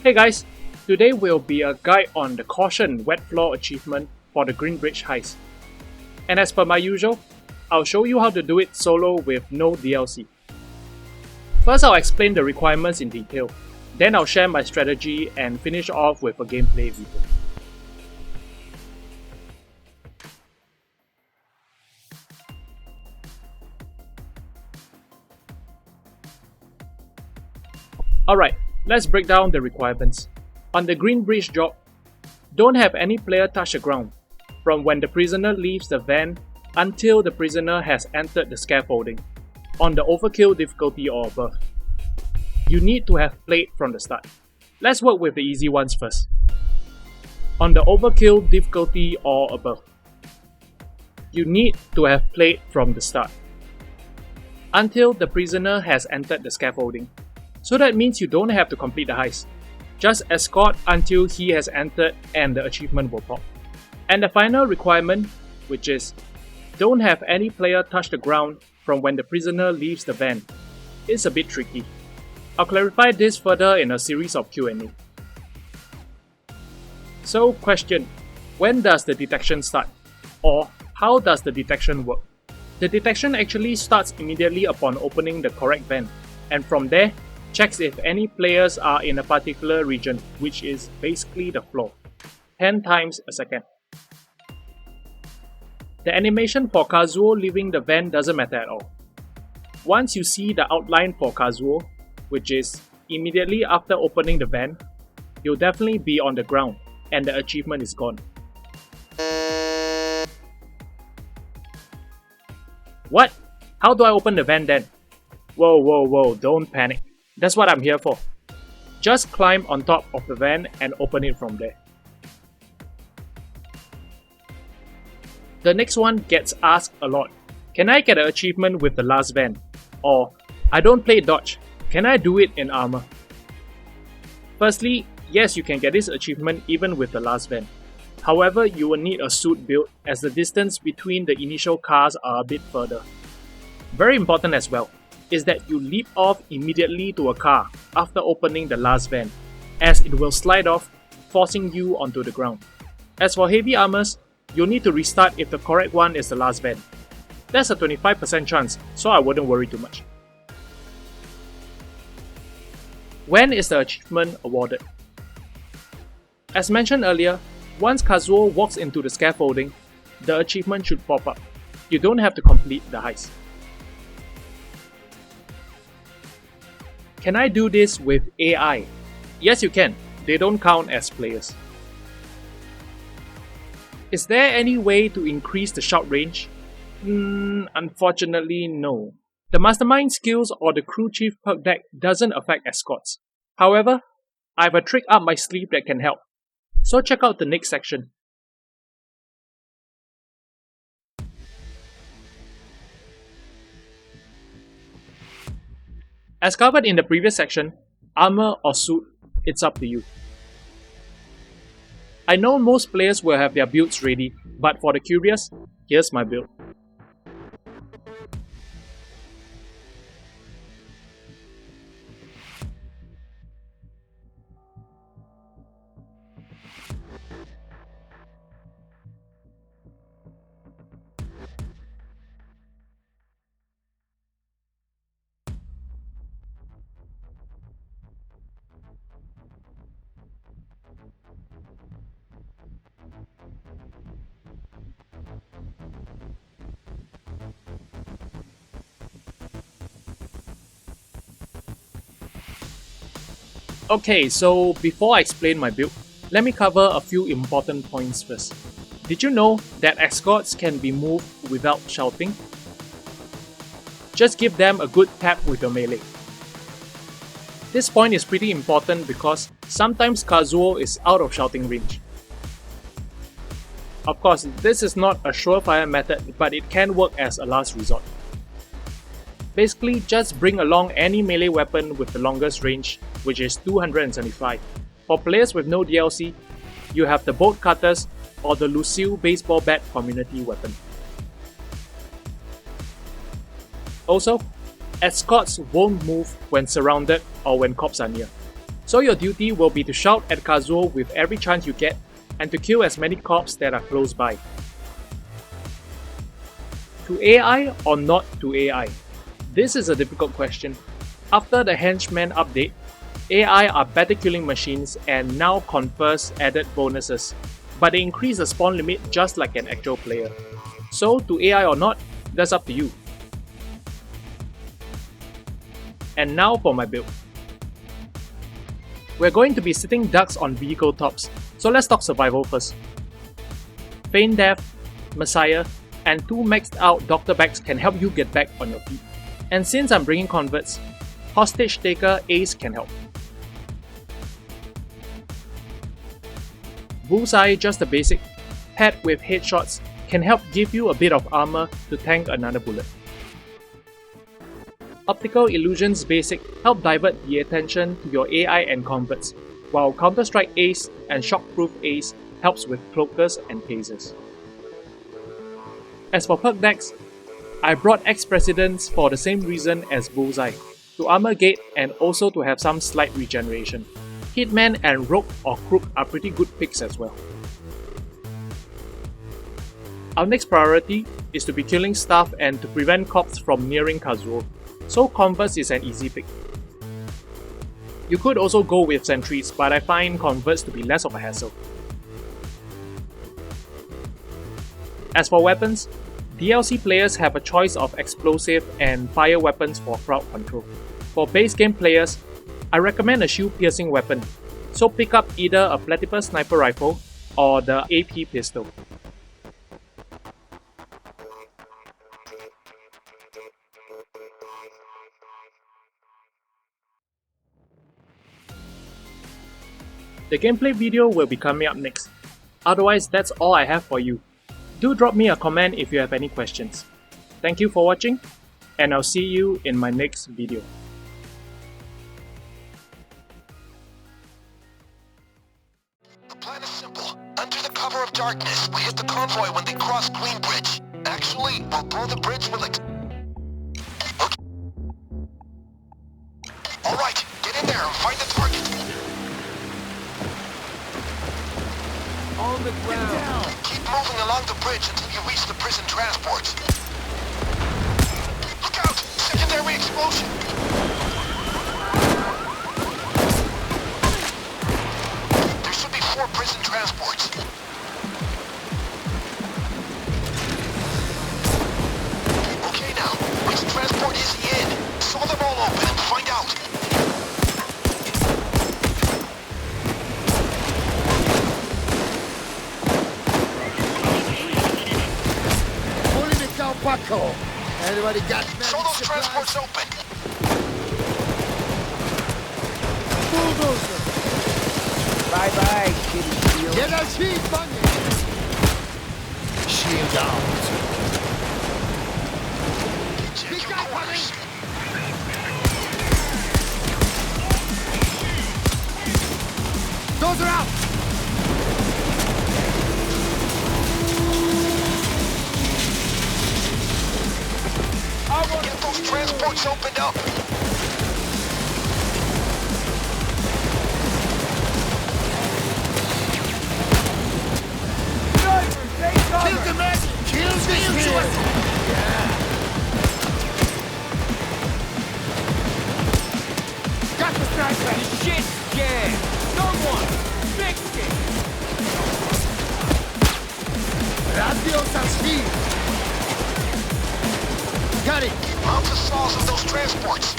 Hey guys, today will be a guide on the Caution Wet Floor achievement for the Green Bridge Heist. And as per my usual, I'll show you how to do it solo with no DLC. First I'll explain the requirements in detail, then I'll share my strategy and finish off with a gameplay video. Alright, let's break down the requirements. On the Green Bridge job, don't have any player touch the ground from when the prisoner leaves the van until the prisoner has entered the scaffolding, on the overkill difficulty or above. You need to have played from the start. Let's work with the easy ones first. On the overkill difficulty or above, you need to have played from the start until the prisoner has entered the scaffolding. So that means you don't have to complete the heist. Just escort until he has entered and the achievement will pop. And the final requirement, which is don't have any player touch the ground from when the prisoner leaves the van, is a bit tricky. I'll clarify this further in a series of Q&A. So question, when does the detection start? Or how does the detection work? The detection actually starts immediately upon opening the correct van, and from there, checks if any players are in a particular region, which is basically the floor, 10 times a second. The animation for Kazuo leaving the van doesn't matter at all. Once you see the outline for Kazuo, which is immediately after opening the van, you'll definitely be on the ground and the achievement is gone. What? How do I open the van then? Whoa, don't panic. That's what I'm here for. Just climb on top of the van and open it from there. The next one gets asked a lot. Can I get an achievement with the last van? Or, I don't play dodge. Can I do it in armor? Firstly, yes, you can get this achievement even with the last van. However, you will need a suit build as the distance between the initial cars are a bit further. Very important as well is that you leap off immediately to a car after opening the last van, as it will slide off, forcing you onto the ground. As for heavy armors, you'll need to restart if the correct one is the last van. That's a 25% chance, so I wouldn't worry too much. When is the achievement awarded? As mentioned earlier, once Kazuo walks into the scaffolding, the achievement should pop up. You don't have to complete the heist. Can I do this with AI? Yes, you can. They don't count as players. Is there any way to increase the shout range? Unfortunately, no. The mastermind skills or the crew chief perk deck doesn't affect escorts. However, I have a trick up my sleeve that can help. So check out the next section. As covered in the previous section, armor or suit, it's up to you. I know most players will have their builds ready, but for the curious, here's my build. Okay, so before I explain my build, let me cover a few important points first. Did you know that escorts can be moved without shouting? Just give them a good tap with your melee. This point is pretty important because sometimes Kazuo is out of shouting range. Of course, this is not a surefire method, but it can work as a last resort. Basically, just bring along any melee weapon with the longest range, which is 275. For players with no DLC, you have the bolt cutters or the Lucille baseball bat community weapon. Also, escorts won't move when surrounded or when cops are near. So your duty will be to shout at Kazuo with every chance you get and to kill as many cops that are close by. To AI or not to AI? This is a difficult question. After the Henchman update, AI are better killing machines and now confers added bonuses, but they increase the spawn limit just like an actual player. So to AI or not, that's up to you. And now for my build. We're going to be sitting ducks on vehicle tops, so let's talk survival first. Feign Death, Messiah, and 2 maxed out Doctor Bags can help you get back on your feet. And since I'm bringing converts, Hostage Taker Ace can help. Bullseye, just the basic, paired with headshots, can help give you a bit of armor to tank another bullet. Optical Illusions Basic help divert the attention to your AI and converts, while Counter-Strike Ace and Shockproof Ace helps with cloakers and tasers. As for perk decks, I brought ex-presidents for the same reason as Bullseye, to armor gate and also to have some slight regeneration. Hitman and Rogue or Crook are pretty good picks as well. Our next priority is to be killing staff and to prevent cops from nearing Kazuo, so Converts is an easy pick. You could also go with sentries, but I find Converts to be less of a hassle. As for weapons, DLC players have a choice of explosive and fire weapons for crowd control. For base game players, I recommend a shield-piercing weapon, so pick up either a Platypus sniper rifle or the AP pistol. The gameplay video will be coming up next. Otherwise, that's all I have for you. Do drop me a comment if you have any questions. Thank you for watching, and I'll see you in my next video. The plan is simple. Under the cover of darkness, we hit the convoy when they cross Green Bridge. Actually, we'll blow the bridge with okay. Alright, get in there and find the target. On the ground. Keep moving along the bridge until you reach the prison transports. Look out! Secondary explosion! There should be 4 prison transports. Okay now, which transport is he in? Saw them all open and find out. Paco. Anybody got Show those transports open. Bulldozer. Bye-bye, kitty shield. Get a sheet, bunny. Shield out. Check your corners. Those are out. Get those transports opened up. Kill the man. Kill the shield. Yeah. Got the sniper. Shit scared. Someone fix it. Radios and speed. Got it. Mount the saws of those transports.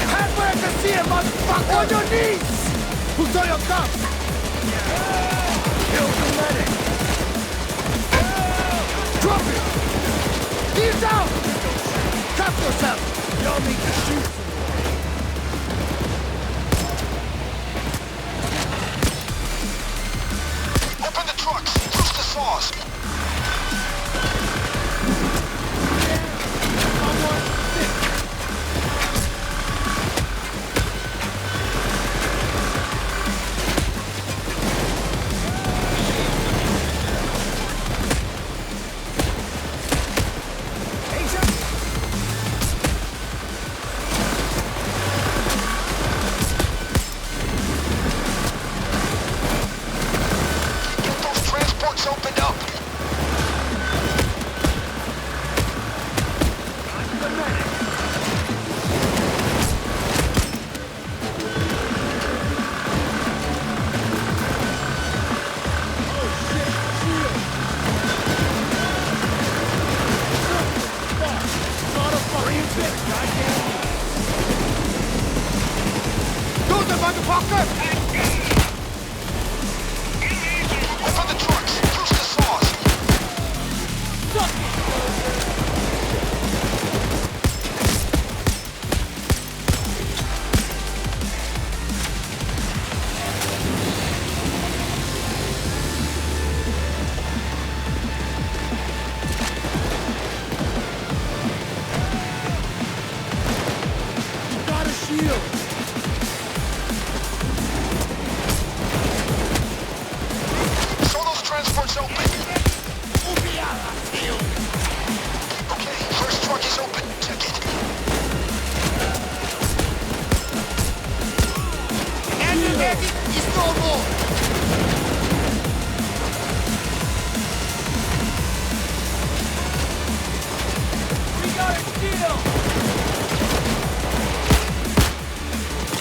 Halfway to see him, motherfucker! On your knees! Who's on your top? Kill the medic! Drop it! He's out! Cut yourself! Y'all need to shoot some more. Open the trucks. Use the saws.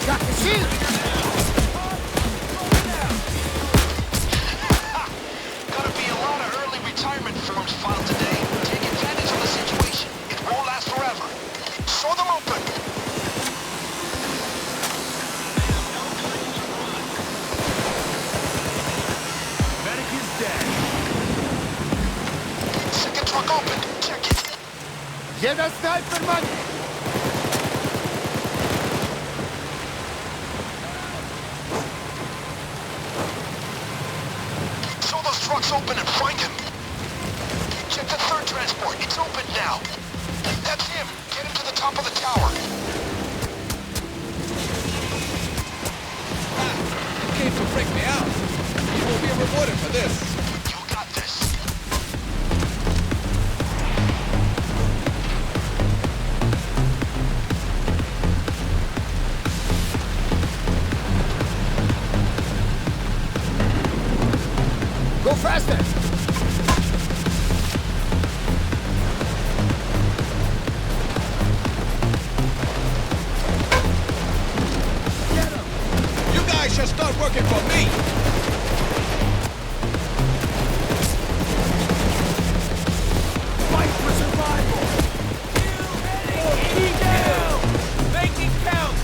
Got the shield! Gonna be a lot of early retirement forms filed today. Take advantage of the situation. It won't last forever. Show them open! Medic is dead. Second truck open. Check it. Jeden snajper, man! Show those trucks open and find him. Check the third transport. It's open now. That's him. Get him to the top of the tower. You came to break me out. You will be rewarded for this. You got this. Go faster! You guys should start working for me. Fight for survival! Keep down. Make it count.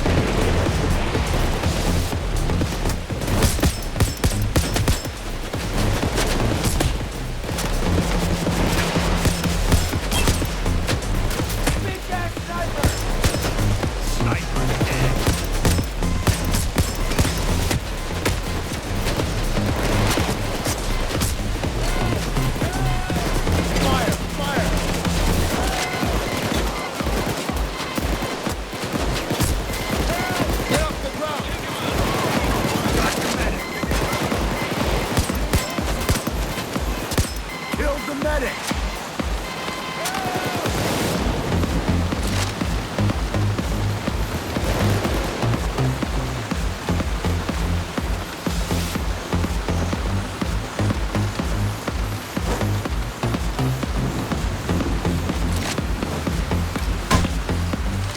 Big ass sniper. Sniper dead. Fire! Fire! Get off the ground! Got the medic. Kill the medic!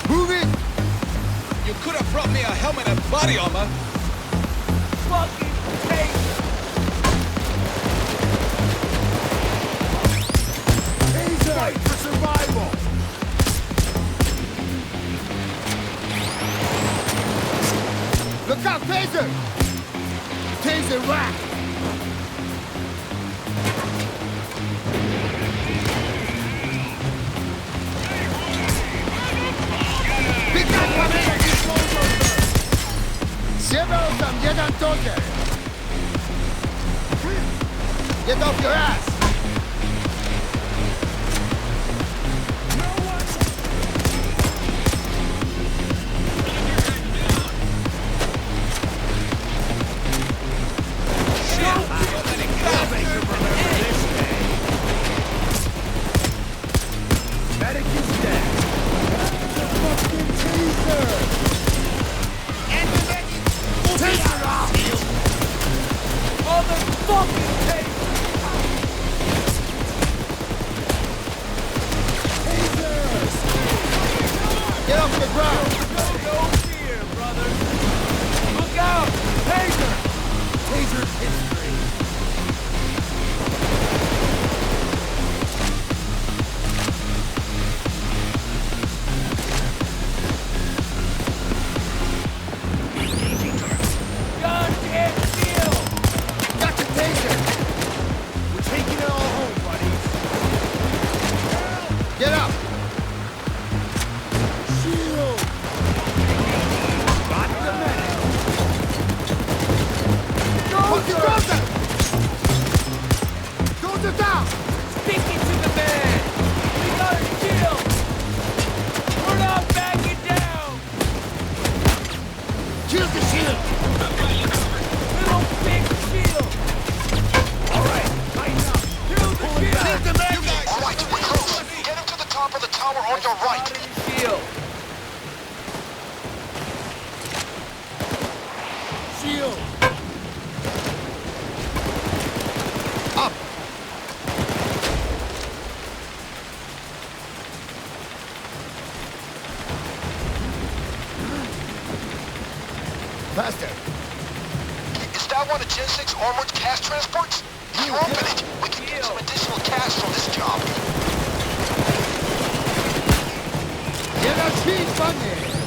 Move it! You could have brought me a helmet and body armor. Fucking take. Taser! Fight for survival! Look out, Taser! Taser rack! Big guy coming! Zero tam, jeden toter! Get off your ass! Medic is dead! The fucking taser! Taser out! Motherfucking take. Tasers! Get off the ground! No fear, brother. Look out! Taser! Taser's history! Goddamn deal! Got the taser! We're taking it all home, buddies! Get up! Shield! Got the medic! Fucking Goes down! Stick it to the man! We got a shield! We're not backing down! Kill the shield! Little big shield! Alright, tighten up! Kill the shield! the man! All right, we're close. Get him to the top of the tower on your right. Out of the shield! Shield! Up! Faster. Is that one of Gen 6 armored cash transports? If you open it, we can get some additional cash from this job. Get a cheese bunny!